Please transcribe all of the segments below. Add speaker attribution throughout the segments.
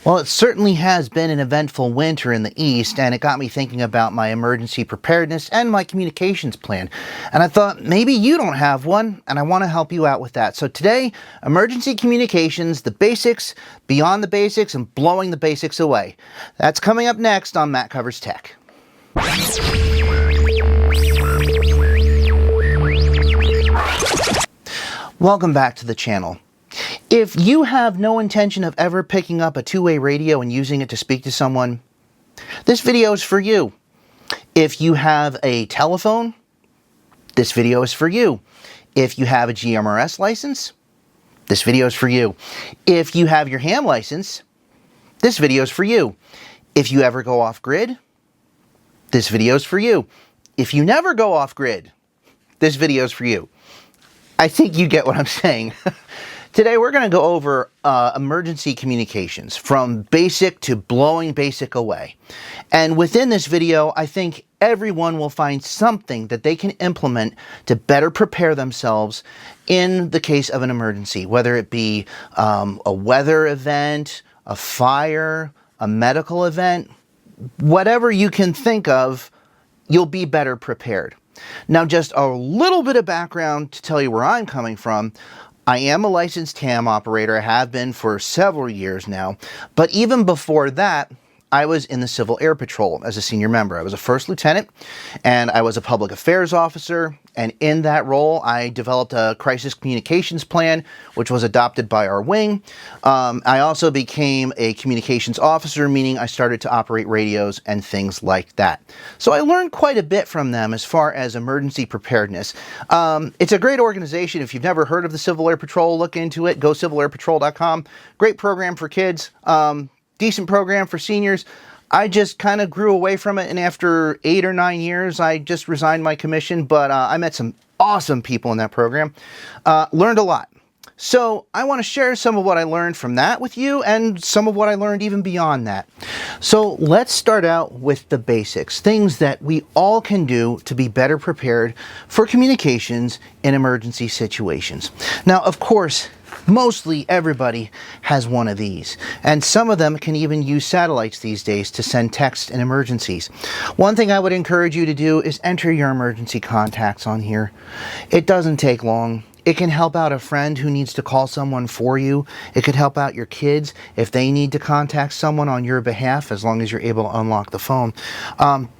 Speaker 1: Well, it certainly has been an eventful winter in the East, and it got me thinking about my emergency preparedness and my communications plan. And I thought, maybe you don't have one, and I want to help you out with that. So today, emergency communications, the basics, beyond the basics, and blowing the basics away. That's coming up next on Matt Covers Tech. Welcome back to the channel. If you have no intention of ever picking up a two-way radio and using it to speak to someone, this video is for you. If you have a telephone, this video is for you. If you have a GMRS license, this video is for you. If you have your ham license, this video is for you. If you ever go off-grid, this video is for you. If you never go off-grid, this video is for you. I think you get what I'm saying. Today we're going to go over emergency communications, from basic to blowing basic away. And within this video, I think everyone will find something that they can implement to better prepare themselves in the case of an emergency, whether it be a weather event, a fire, a medical event, whatever you can think of, you'll be better prepared. Now, just a little bit of background to tell you where I'm coming from. I am a licensed ham operator. I have been for several years now. But even before that, I was in the Civil Air Patrol as a senior member. I was a first lieutenant, and I was a public affairs officer. And in that role, I developed a crisis communications plan, which was adopted by our wing. I also became a communications officer, meaning I started to operate radios and things like that. So I learned quite a bit from them as far as emergency preparedness. It's a great organization. If you've never heard of the Civil Air Patrol, look into it. Go civilairpatrol.com. Great program for kids. Decent program for seniors. I just kind of grew away from it, and after 8 or 9 years, I just resigned my commission, but I met some awesome people in that program. Learned a lot. So I want to share some of what I learned from that with you, and some of what I learned even beyond that. So let's start out with the basics, things that we all can do to be better prepared for communications in emergency situations. Now, of course, mostly everybody has one of these, and some of them can even use satellites these days to send text in emergencies. One thing I would encourage you to do is enter your emergency contacts on here. It doesn't take long. It can help out a friend who needs to call someone for you. It could help out your kids if they need to contact someone on your behalf, as long as you're able to unlock the phone.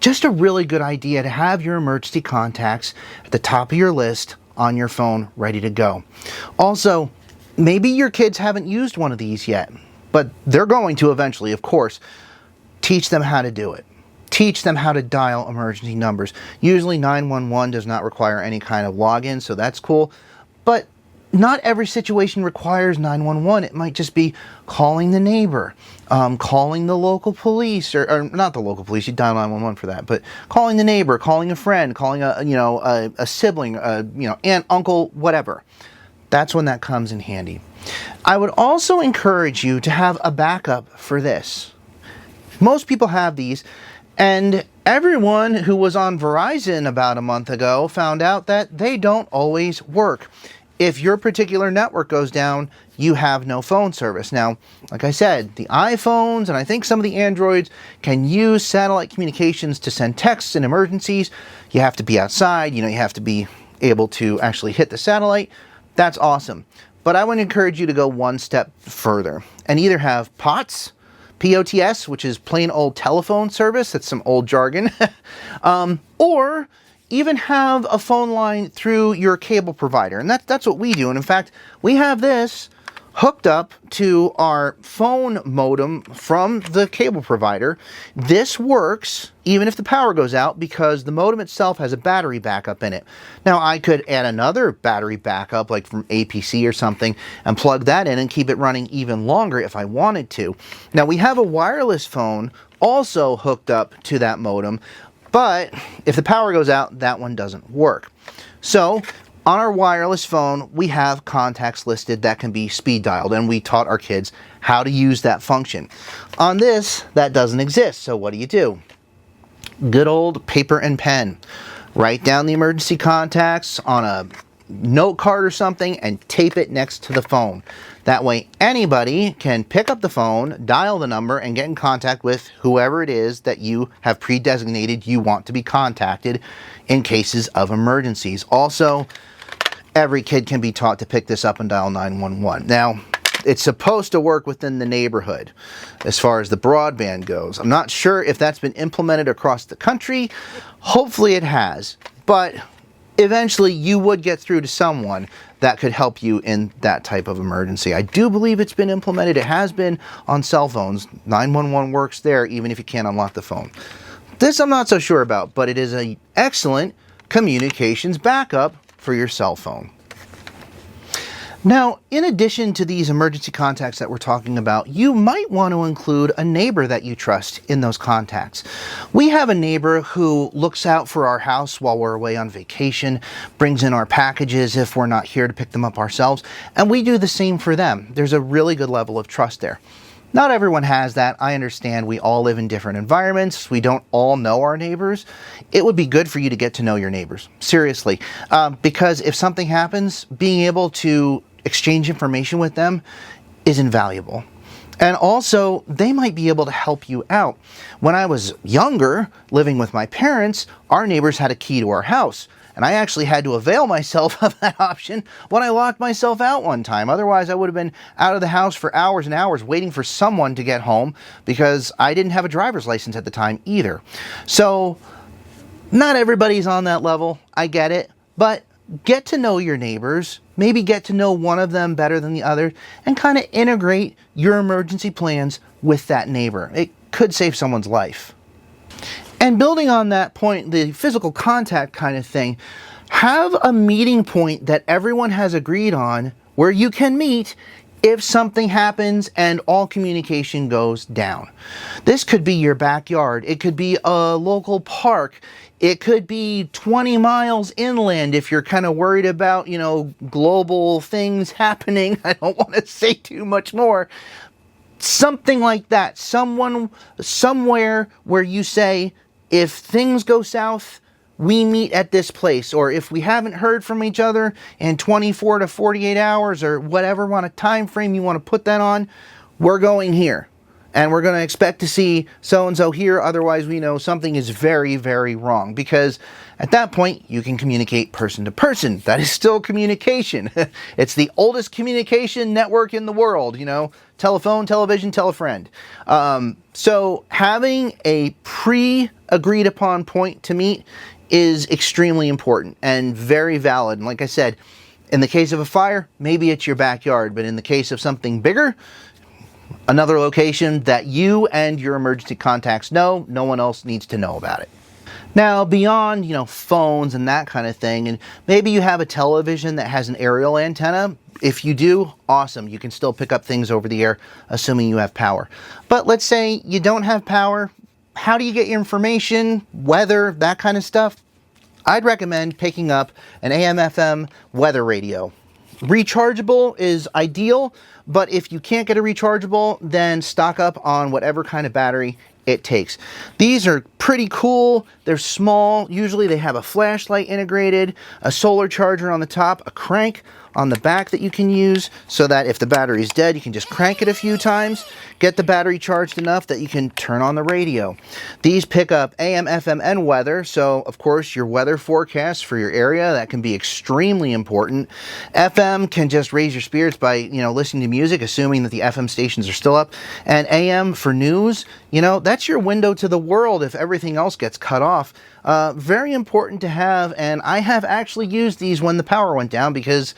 Speaker 1: Just a really good idea to have your emergency contacts at the top of your list on your phone, ready to go. Also, maybe your kids haven't used one of these yet, but they're going to eventually, of course. Teach them how to do it. Teach them how to dial emergency numbers. Usually 911 does not require any kind of login, so that's cool. But not every situation requires 911. It might just be calling the neighbor, calling the local police, or not the local police, you dial 911 for that, but calling the neighbor, calling a friend, calling a sibling, aunt, uncle, whatever. That's when that comes in handy. I would also encourage you to have a backup for this. Most people have these, and everyone who was on Verizon about a month ago found out that they don't always work. If your particular network goes down, you have no phone service. Now, like I said, the iPhones and I think some of the Androids can use satellite communications to send texts in emergencies. You have to be outside, you have to be able to actually hit the satellite. That's awesome. But I would encourage you to go one step further and either have POTS, POTS, which is plain old telephone service. That's some old jargon. Or even have a phone line through your cable provider. And that's what we do. And in fact, we have this hooked up to our phone modem from the cable provider. This works even if the power goes out because the modem itself has a battery backup in it. Now, I could add another battery backup like from APC or something and plug that in and keep it running even longer if I wanted to. Now, we have a wireless phone also hooked up to that modem, but if the power goes out, that one doesn't work. So on our wireless phone, we have contacts listed that can be speed dialed, and we taught our kids how to use that function. On this, that doesn't exist, so what do? Good old paper and pen. Write down the emergency contacts on a note card or something and tape it next to the phone. That way anybody can pick up the phone, dial the number, and get in contact with whoever it is that you have pre-designated you want to be contacted in cases of emergencies. Also, every kid can be taught to pick this up and dial 911. Now, it's supposed to work within the neighborhood as far as the broadband goes. I'm not sure if that's been implemented across the country. Hopefully it has, but eventually you would get through to someone that could help you in that type of emergency. I do believe it's been implemented. It has been on cell phones. 911 works there even if you can't unlock the phone. This I'm not so sure about, but it is an excellent communications backup for your cell phone. Now, in addition to these emergency contacts that we're talking about, you might want to include a neighbor that you trust in those contacts. We have a neighbor who looks out for our house while we're away on vacation, brings in our packages if we're not here to pick them up ourselves, and we do the same for them. There's a really good level of trust there. Not everyone has that. I understand we all live in different environments. We don't all know our neighbors. It would be good for you to get to know your neighbors, seriously, because if something happens, being able to exchange information with them is invaluable. And also, they might be able to help you out. When I was younger, living with my parents, our neighbors had a key to our house. And I actually had to avail myself of that option when I locked myself out one time. Otherwise, I would have been out of the house for hours and hours waiting for someone to get home because I didn't have a driver's license at the time either. So, not everybody's on that level. I get it. But get to know your neighbors, maybe get to know one of them better than the other, and kind of integrate your emergency plans with that neighbor. It could save someone's life. And building on that point, the physical contact kind of thing, have a meeting point that everyone has agreed on where you can meet if something happens and all communication goes down. This could be your backyard. It could be a local park. It could be 20 miles inland if you're kind of worried about, global things happening. I don't want to say too much more. Something like that. Somewhere where you say, if things go south, we meet at this place. Or if we haven't heard from each other in 24 to 48 hours or whatever on a time frame you want to put that on, we're going here. And we're going to expect to see so-and-so here, otherwise we know something is very, very wrong. Because at that point, you can communicate person to person. That is still communication. It's the oldest communication network in the world, telephone, television, tell a friend. So having a pre-agreed upon point to meet is extremely important and very valid. And like I said, in the case of a fire, maybe it's your backyard. But in the case of something bigger, another location that you and your emergency contacts know, no one else needs to know about it. Now, beyond, phones and that kind of thing, and maybe you have a television that has an aerial antenna. If you do, awesome. You can still pick up things over the air, assuming you have power. But let's say you don't have power. How do you get your information, weather, that kind of stuff? I'd recommend picking up an AM/FM weather radio. Rechargeable is ideal, but if you can't get a rechargeable, then stock up on whatever kind of battery it takes. These are pretty cool. They're small. Usually they have a flashlight integrated, a solar charger on the top, a crank on the back that you can use so that if the battery's dead, you can just crank it a few times, get the battery charged enough that you can turn on the radio. These pick up AM, FM, and weather, so of course your weather forecast for your area, that can be extremely important. FM can just raise your spirits by, listening to music, assuming that the FM stations are still up. And AM for news, that's your window to the world if everything else gets cut off. Very important to have, and I have actually used these when the power went down because,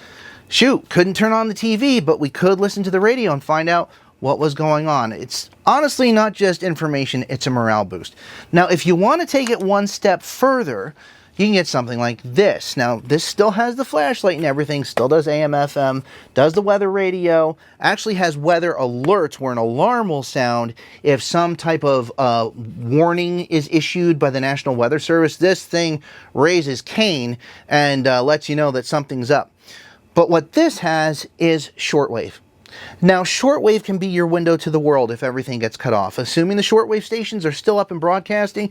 Speaker 1: couldn't turn on the TV, but we could listen to the radio and find out what was going on. It's honestly not just information, it's a morale boost. Now, if you want to take it one step further, you can get something like this. Now, this still has the flashlight and everything, still does AM, FM, does the weather radio, actually has weather alerts where an alarm will sound if some type of warning is issued by the National Weather Service. This thing raises Cain and lets you know that something's up. But what this has is shortwave. Now, shortwave can be your window to the world if everything gets cut off. Assuming the shortwave stations are still up and broadcasting,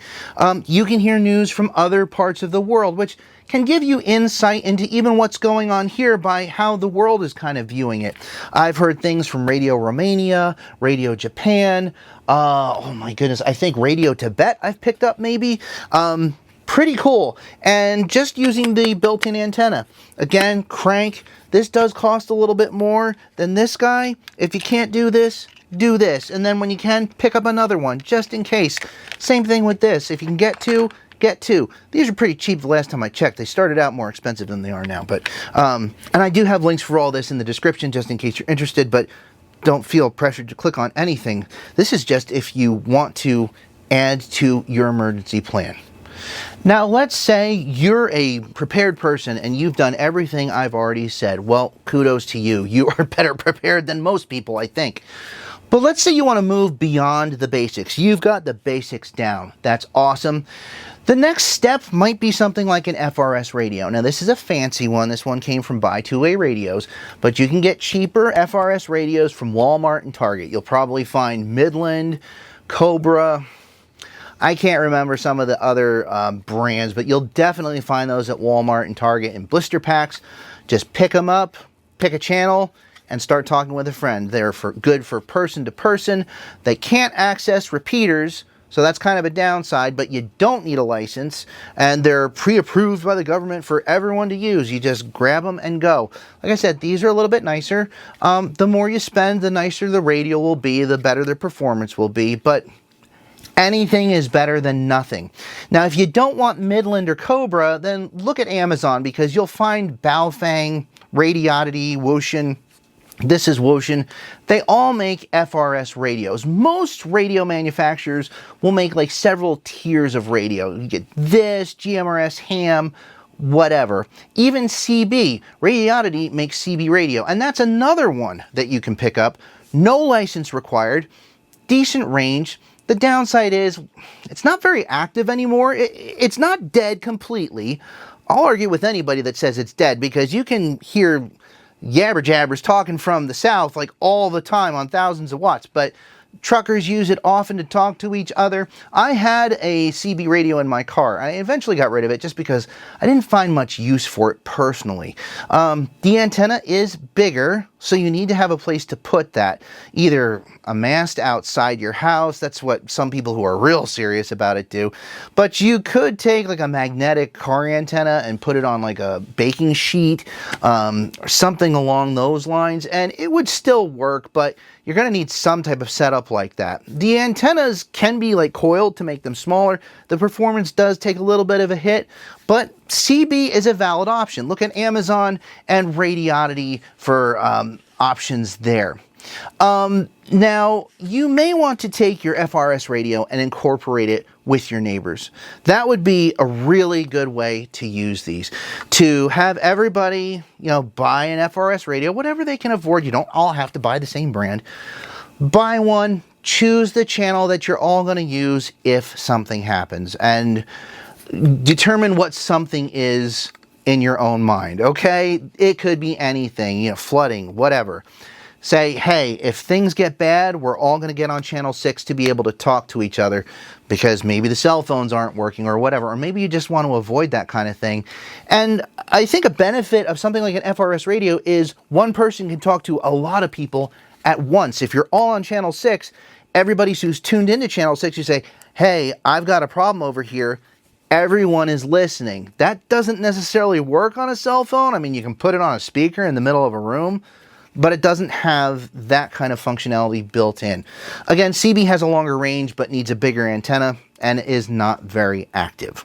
Speaker 1: you can hear news from other parts of the world, which can give you insight into even what's going on here by how the world is kind of viewing it. I've heard things from Radio Romania, Radio Japan, oh my goodness, I think Radio Tibet I've picked up maybe. Pretty cool. And just using the built-in antenna. Again, crank. This does cost a little bit more than this guy. If you can't do this, do this. And then when you can, pick up another one, just in case. Same thing with this. If you can get two, get two. These are pretty cheap the last time I checked. They started out more expensive than they are now. But and I do have links for all this in the description, just in case you're interested. But don't feel pressured to click on anything. This is just if you want to add to your emergency plan. Now, let's say you're a prepared person and you've done everything I've already said. Well, kudos to you. You are better prepared than most people, I think. But let's say you want to move beyond the basics. You've got the basics down. That's awesome. The next step might be something like an FRS radio. Now, this is a fancy one. This one came from Buy Two-Way Radios, but you can get cheaper FRS radios from Walmart and Target. You'll probably find Midland, Cobra. I can't remember some of the other brands, but you'll definitely find those at Walmart and Target in blister packs. Just pick them up, pick a channel, and start talking with a friend. They're good for person to person. They can't access repeaters, so that's kind of a downside, but you don't need a license, and they're pre-approved by the government for everyone to use. You just grab them and go. Like I said, these are a little bit nicer. The more you spend, the nicer the radio will be, the better the performance will be, but anything is better than nothing. Now, if you don't want Midland or Cobra, then look at Amazon, because you'll find Baofeng, Radioddity, Wouxun. This is Wouxun. They all make FRS radios. Most radio manufacturers will make like several tiers of radio. You get this, GMRS, ham, whatever. Even CB, Radioddity makes CB radio, and that's another one that you can pick up. No license required, decent range. The downside is it's not very active anymore. It's not dead completely. I'll argue with anybody that says it's dead, because you can hear yabber jabbers talking from the south like all the time on thousands of watts, but truckers use it often to talk to each other. I had a CB radio in my car. I eventually got rid of it just because I didn't find much use for it personally. The antenna is bigger, so you need to have a place to put that. Either a mast outside your house, that's what some people who are real serious about it do, but you could take like a magnetic car antenna and put it on like a baking sheet, or something along those lines, and it would still work, but you're going to need some type of setup like that. The antennas can be like coiled to make them smaller. The performance does take a little bit of a hit, but CB is a valid option. Look at Amazon and Radioddity for options there. Now, you may want to take your FRS radio and incorporate it with your neighbors. That would be a really good way to use these. To have everybody, buy an FRS radio, whatever they can afford. You don't all have to buy the same brand. Buy one, choose the channel that you're all going to use if something happens, and determine what something is in your own mind, okay? It could be anything, flooding, whatever. Say, hey, if things get bad, we're all going to get on channel 6 to be able to talk to each other, because maybe the cell phones aren't working or whatever, or maybe you just want to avoid that kind of thing. And I think a benefit of something like an FRS radio is one person can talk to a lot of people at once. If you're all on channel 6, everybody who's tuned into channel 6, you say, hey, I've got a problem over here. Everyone is listening. That doesn't necessarily work on a cell phone. I mean, you can put it on a speaker in the middle of a room, but it doesn't have that kind of functionality built in. Again, CB has a longer range, but needs a bigger antenna and is not very active.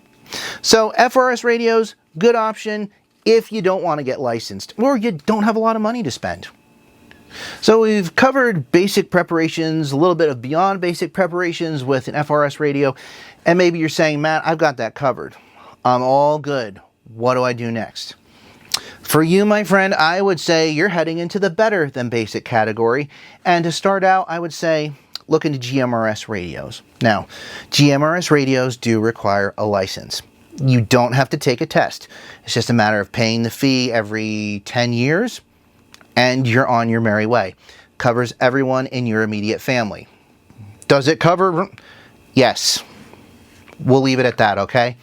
Speaker 1: So FRS radios, good option if you don't want to get licensed or you don't have a lot of money to spend. So we've covered basic preparations, a little bit of beyond basic preparations with an FRS radio, and maybe you're saying, Matt, I've got that covered. I'm all good. What do I do next? For you, my friend, I would say you're heading into the better than basic category, and to start out, I would say look into GMRS radios. Now, GMRS radios do require a license. You don't have to take a test. It's just a matter of paying the fee every 10 years, and you're on your merry way. covers everyone in your immediate family. Does it cover? Yes. We'll leave it at that, okay?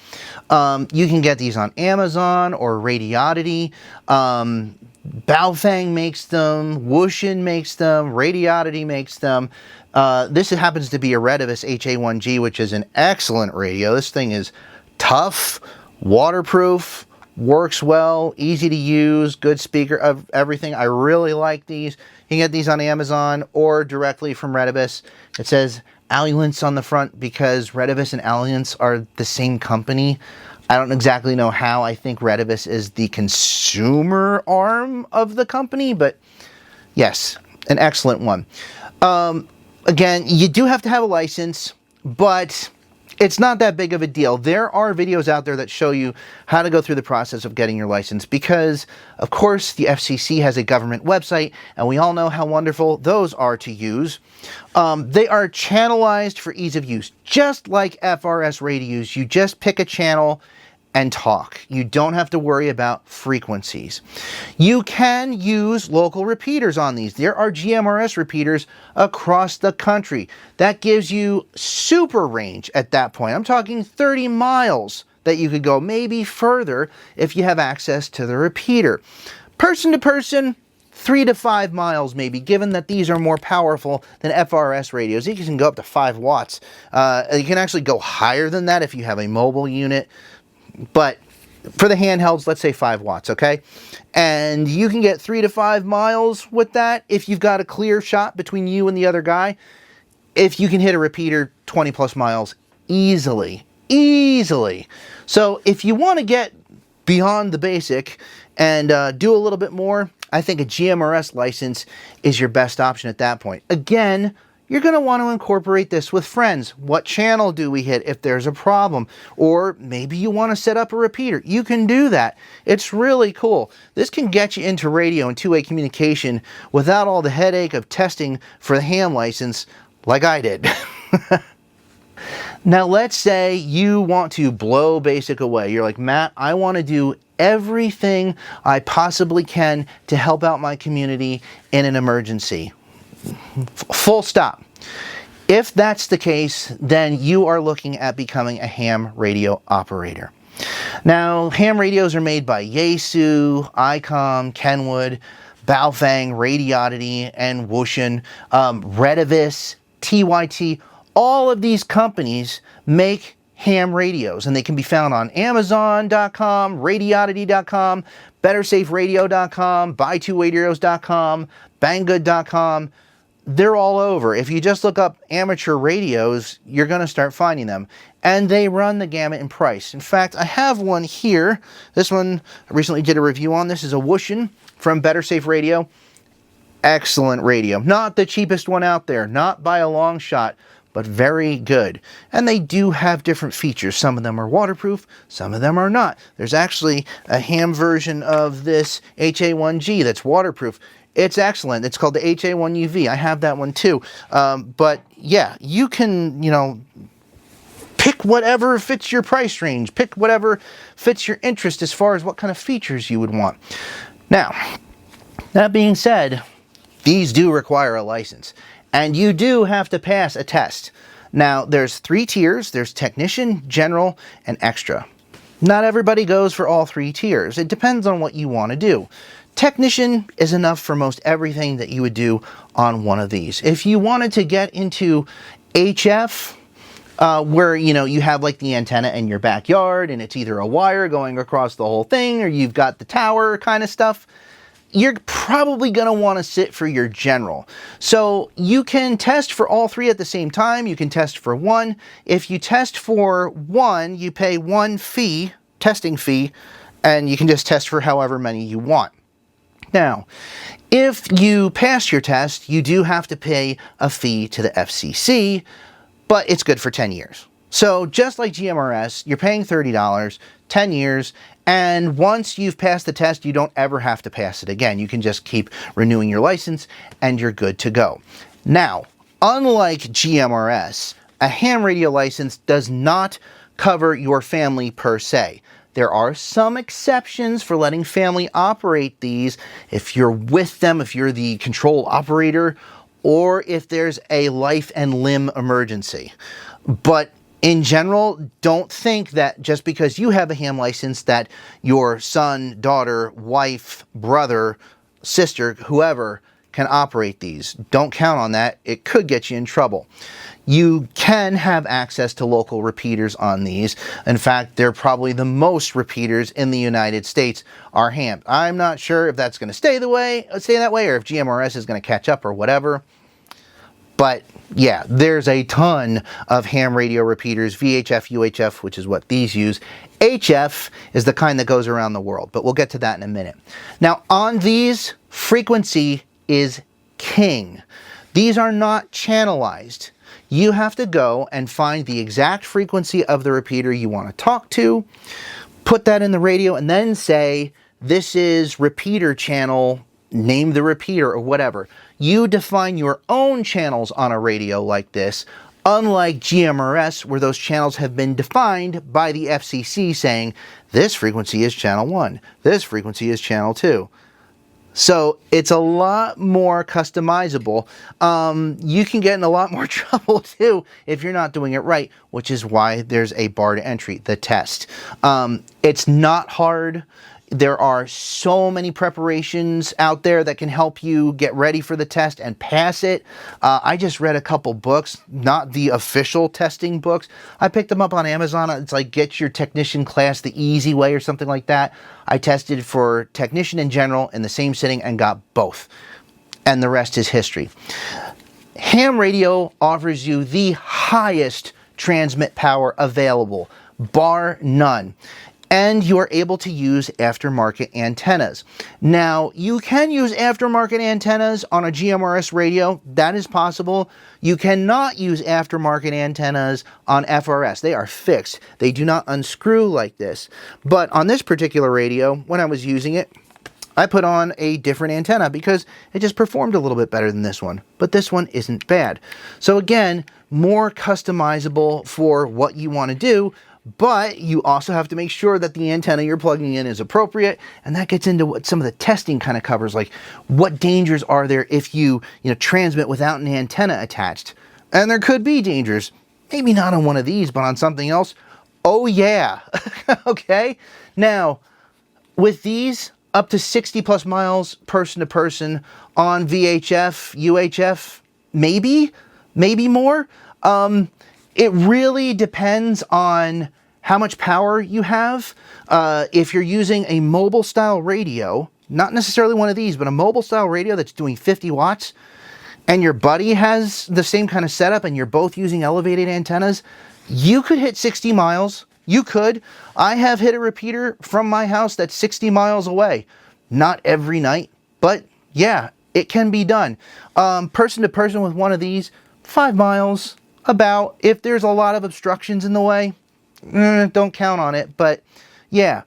Speaker 1: You can get these on Amazon or Radiodity. Baofeng makes them, Wushin makes them, Radiodity makes them. This happens to be a Retevis HA1G, which is an excellent radio. This thing is tough, waterproof, works well, easy to use, good speaker of everything. I really like these. You can get these on Amazon or directly from Retevis. It says Alliance on the front because Retevis and Alliance are the same company. I don't exactly know how. I think Retevis is the consumer arm of the company, but yes, an excellent one. Again, you do have to have a license, but it's not that big of a deal. There are videos out there that show you how to go through the process of getting your license because, of course, the FCC has a government website, and we all know how wonderful those are to use. They are channelized for ease of use. Just like FRS radios, you just pick a channel and talk. You don't have to worry about frequencies. You can use local repeaters on these. There are GMRS repeaters across the country. That gives you super range at that point. I'm talking 30 miles that you could go, maybe further if you have access to the repeater. Person to person, 3 to 5 miles maybe, given that these are more powerful than FRS radios. You can go up to 5 watts. You can actually go higher than that if you have a mobile unit. But for the handhelds, let's say 5 watts, okay? And you can get 3 to 5 miles with that if you've got a clear shot between you and the other guy. If you can hit a repeater 20 plus miles easily. So if you want to get beyond the basic and do a little bit more, I think a GMRS license is your best option at that point. Again, you're going to want to incorporate this with friends. What channel do we hit if there's a problem? Or maybe you want to set up a repeater. You can do that. It's really cool. This can get you into radio and two-way communication without all the headache of testing for the ham license like I did. Now, let's say you want to blow basic away. You're like, Matt, I want to do everything I possibly can to help out my community in an emergency. Full stop. If that's the case, then you are looking at becoming a ham radio operator. Now, ham radios are made by Yaesu, EmComm, Kenwood, Baofeng, Radiodity, and Wushin, Retevis, TYT. All of these companies make ham radios, and they can be found on Amazon.com, Radiodity.com, BetterSafeRadio.com, Buy2radios.com, Banggood.com. They're all over. If you just look up amateur radios, you're going to start finding them. And they run the gamut in price. In fact, I have one here. This one I recently did a review on. This is a Wushin from Better Safe Radio. Excellent radio. Not the cheapest one out there. Not by a long shot, but very good. And they do have different features. Some of them are waterproof, some of them are not. There's actually a ham version of this HA1G that's waterproof. It's excellent. It's called the HA1UV. I have that one too. But yeah, you can, pick whatever fits your price range. Pick whatever fits your interest as far as what kind of features you would want. Now, that being said, these do require a license. And you do have to pass a test. Now, there's 3 tiers. There's technician, general, and extra. Not everybody goes for all 3 tiers. It depends on what you want to do. Technician is enough for most everything that you would do on one of these. If you wanted to get into HF, where you have like the antenna in your backyard and it's either a wire going across the whole thing or you've got the tower kind of stuff, you're probably going to want to sit for your general. So you can test for all 3 at the same time. You can test for 1. If you test for 1, you pay 1 fee, testing fee, and you can just test for however many you want. Now, if you pass your test, you do have to pay a fee to the FCC, but it's good for 10 years. So just like GMRS, you're paying $30, 10 years, and once you've passed the test, you don't ever have to pass it again. You can just keep renewing your license, and you're good to go. Now, unlike GMRS, a ham radio license does not cover your family per se. There are some exceptions for letting family operate these. If you're with them, if you're the control operator or if there's a life and limb emergency. But in general, don't think that just because you have a ham license that your son, daughter, wife, brother, sister, whoever can operate these. Don't count on that. It could get you in trouble. You can have access to local repeaters on these. In fact, they're probably the most repeaters in the United States are ham. I'm not sure if that's going to stay that way, or if GMRS is going to catch up or whatever. But yeah, there's a ton of ham radio repeaters, VHF, UHF, which is what these use. HF is the kind that goes around the world, but we'll get to that in a minute. Now, on these, frequency is king. These are not channelized. You have to go and find the exact frequency of the repeater you want to talk to, put that in the radio, and then say, this is repeater channel, name the repeater or whatever. You define your own channels on a radio like this, unlike GMRS, where those channels have been defined by the FCC saying, this frequency is channel 1, this frequency is channel 2. So it's a lot more customizable. You can get in a lot more trouble too if you're not doing it right, which is why there's a bar to entry, the test. It's not hard. There are so many preparations out there that can help you get ready for the test and pass it. I just read a couple books, not the official testing books. I picked them up on Amazon. It's like Get Your Technician Class the Easy Way or something like that. I tested for technician and general in the same sitting and got both. And the rest is history. Ham radio offers you the highest transmit power available, bar none. And you are able to use aftermarket antennas. Now, you can use aftermarket antennas on a GMRS radio. That is possible. You cannot use aftermarket antennas on FRS. They are fixed. They do not unscrew like this. But on this particular radio, when I was using it, I put on a different antenna because it just performed a little bit better than this one. But this one isn't bad. So again, more customizable for what you want to do. But you also have to make sure that the antenna you're plugging in is appropriate, and that gets into what some of the testing kind of covers, like what dangers are there if you transmit without an antenna attached. And there could be dangers. Maybe not on one of these, but on something else. Oh yeah. Okay. Now, with these, up to 60 plus miles person to person on VHF, UHF, maybe more. It really depends on how much power you have. If you're using a mobile style radio, not necessarily one of these, but a mobile style radio that's doing 50 watts, and your buddy has the same kind of setup and you're both using elevated antennas, you could hit 60 miles. You could. I have hit a repeater from my house that's 60 miles away. Not every night, but yeah, it can be done. Person to person with one of these, 5 miles. About. If there's a lot of obstructions in the way, don't count on it, but yeah.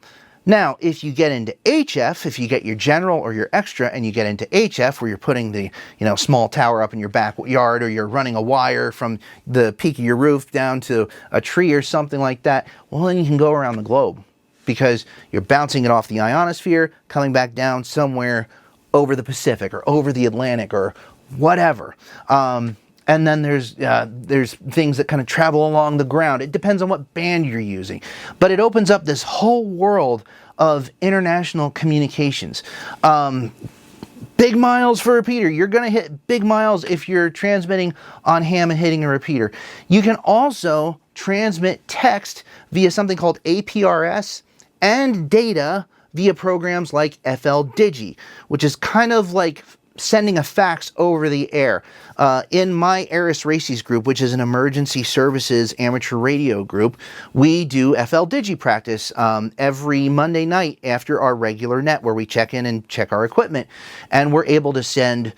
Speaker 1: Now, if you get into HF, if you get your general or your extra and you get into HF where you're putting the small tower up in your backyard, or you're running a wire from the peak of your roof down to a tree or something like that, well, then you can go around the globe because you're bouncing it off the ionosphere, coming back down somewhere over the Pacific or over the Atlantic or whatever. And then there's things that kind of travel along the ground. It depends on what band you're using. But it opens up this whole world of international communications. Big miles for a repeater. You're going to hit big miles if you're transmitting on ham and hitting a repeater. You can also transmit text via something called APRS and data via programs like FL Digi, which is kind of like sending a fax over the air. In my Eris Races group, which is an emergency services amateur radio group, we do FL Digi practice every Monday night after our regular net, where we check in and check our equipment. And we're able to send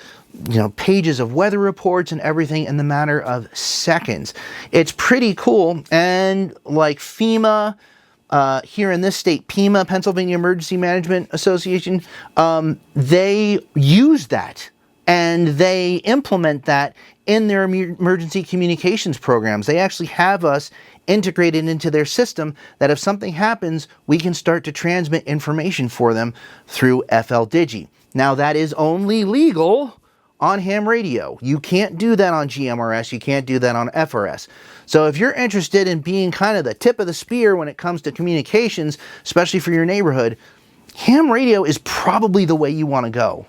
Speaker 1: pages of weather reports and everything in the matter of seconds. It's pretty cool. And like FEMA, here in this state, PEMA, Pennsylvania Emergency Management Association, they use that and they implement that in their emergency communications programs. They actually have us integrated into their system that if something happens, we can start to transmit information for them through FL Digi. Now, that is only legal on ham radio. You can't do that on GMRS. You can't do that on FRS. So if you're interested in being kind of the tip of the spear when it comes to communications, especially for your neighborhood, ham radio is probably the way you want to go.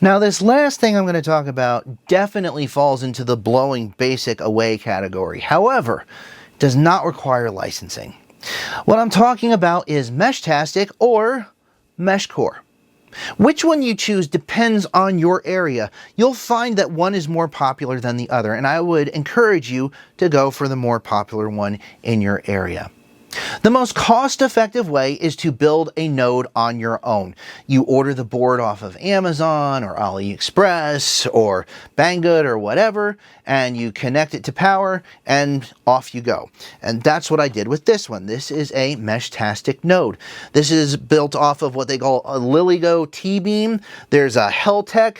Speaker 1: Now, this last thing I'm going to talk about definitely falls into the blowing basic away category. However, it does not require licensing. What I'm talking about is Meshtastic or Meshcore. Which one you choose depends on your area. You'll find that one is more popular than the other, and I would encourage you to go for the more popular one in your area. The most cost-effective way is to build a node on your own. You order the board off of Amazon or AliExpress or Banggood or whatever, and you connect it to power, and off you go. And that's what I did with this one. This is a Meshtastic node. This is built off of what they call a LilyGo T-beam. There's a Heltec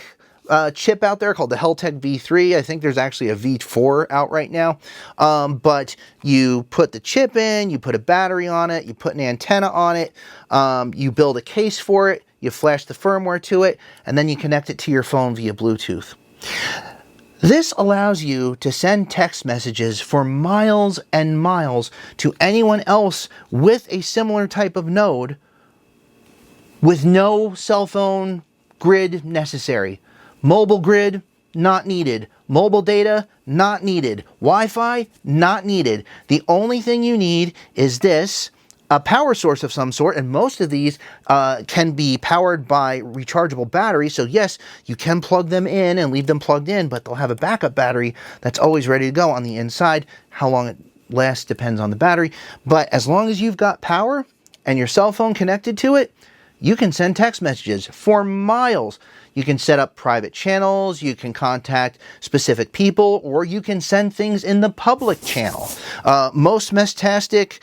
Speaker 1: chip out there called the Heltec V3. I think there's actually a V4 out right now. But you put the chip in, you put a battery on it, you put an antenna on it, you build a case for it, you flash the firmware to it, and then you connect it to your phone via Bluetooth. This allows you to send text messages for miles and miles to anyone else with a similar type of node with no cell phone grid necessary. Mobile grid, not needed. Mobile data, not needed. Wi-Fi, not needed. The only thing you need is this, a power source of some sort, and most of these can be powered by rechargeable batteries. So yes, you can plug them in and leave them plugged in, but they'll have a backup battery that's always ready to go on the inside. How long it lasts depends on the battery, but as long as you've got power and your cell phone connected to it, you can send text messages for miles. You can set up private channels, you can contact specific people, or you can send things in the public channel. Most Meshtastic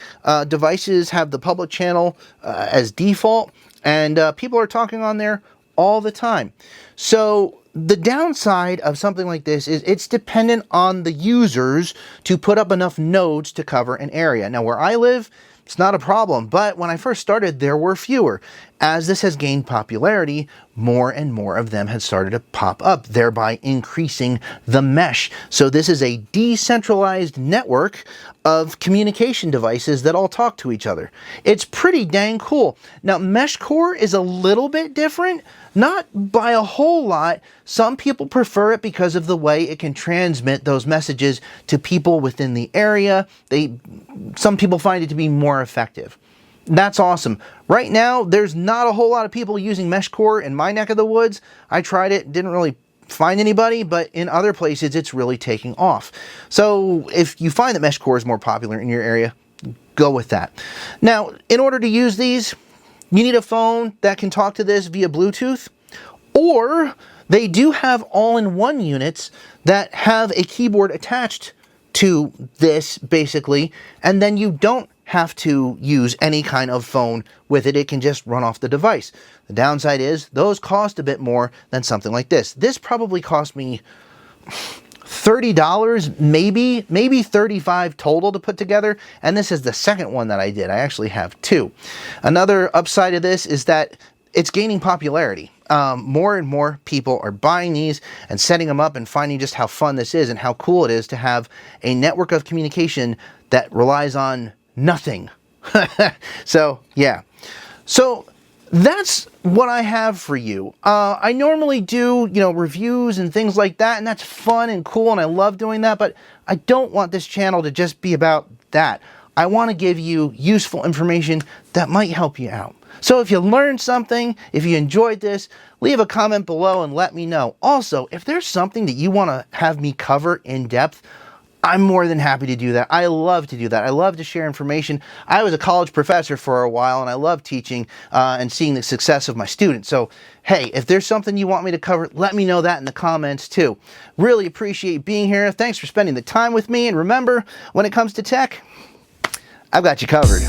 Speaker 1: devices have the public channel as default, and people are talking on there all the time. So the downside of something like this is it's dependent on the users to put up enough nodes to cover an area. Now, where I live, it's not a problem, but when I first started, there were fewer. As this has gained popularity, more and more of them have started to pop up, thereby increasing the mesh. So this is a decentralized network of communication devices that all talk to each other. It's pretty dang cool. Now, Meshcore is a little bit different, not by a whole lot. Some people prefer it because of the way it can transmit those messages to people within the area. Some people find it to be more effective. That's awesome. Right now, there's not a whole lot of people using Meshcore in my neck of the woods. I tried it, didn't really find anybody, but in other places, it's really taking off. So if you find that Meshcore is more popular in your area, go with that. Now, in order to use these, you need a phone that can talk to this via Bluetooth, or they do have all-in-one units that have a keyboard attached to this, basically, and then you don't have to use any kind of phone with it. It can just run off the device. The downside is those cost a bit more than something like this. This probably cost me $30, maybe $35 total to put together, and this is the second one that I did. I actually have two. Another upside of this is that it's gaining popularity. More and more people are buying these and setting them up and finding just how fun this is and how cool it is to have a network of communication that relies on nothing. So, yeah. So, that's what I have for you. I normally do, reviews and things like that, and that's fun and cool, and I love doing that, but I don't want this channel to just be about that. I want to give you useful information that might help you out. So if you learned something, if you enjoyed this, leave a comment below and let me know. Also, if there's something that you want to have me cover in depth, I'm more than happy to do that. I love to do that. I love to share information. I was a college professor for a while, and I love teaching and seeing the success of my students. So, hey, if there's something you want me to cover, let me know that in the comments too. Really appreciate being here. Thanks for spending the time with me. And remember, when it comes to tech, I've got you covered.